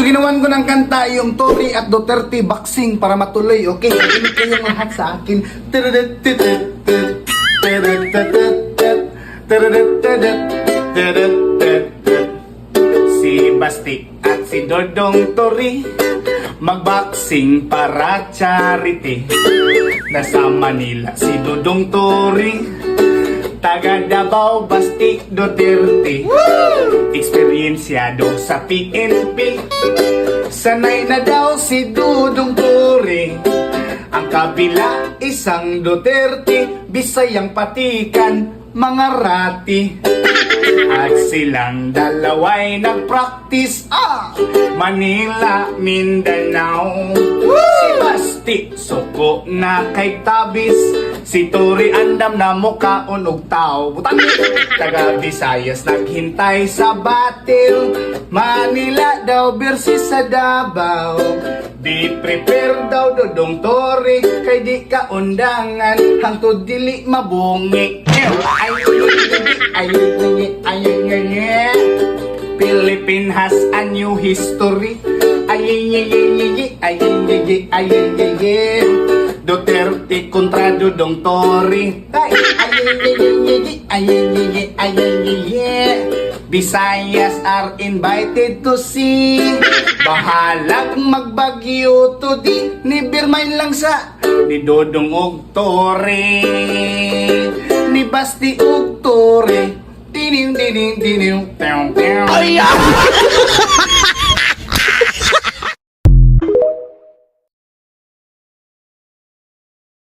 So ginawan ko ng kanta yung Tory at Duterte boxing para matuloy, okay? Kinig kayong lahat sa akin. Si Basti at si Dodong Tory magboxing para charity. Nasa Manila si Dodong Tory, taga Davao Basti Duterte. Eksperyensyado sa PNP, sanay na daw si Dudong Tory. Ang kabila isang Duterte, Bisayang patikan, mga rati. At silang dalaway nag-practice, Manila, Mindanao. Si Basti suko na kay Tabis, si Tory andam na mukaon og tao. Butan taga Visayas naghintay sa battle, Manila daw versus sa Davao. Be prepare daw Dodong Tory, kay di ka undangan hangtod dili mabungi. Philippine has a new history. Duterte kontra Dodong Tory. Visayas are invited to see. Bahalag magbagyo to di, ni Birmay lang sa ni Dodong og Tory, ni Basti og Tory. Dining dining dining.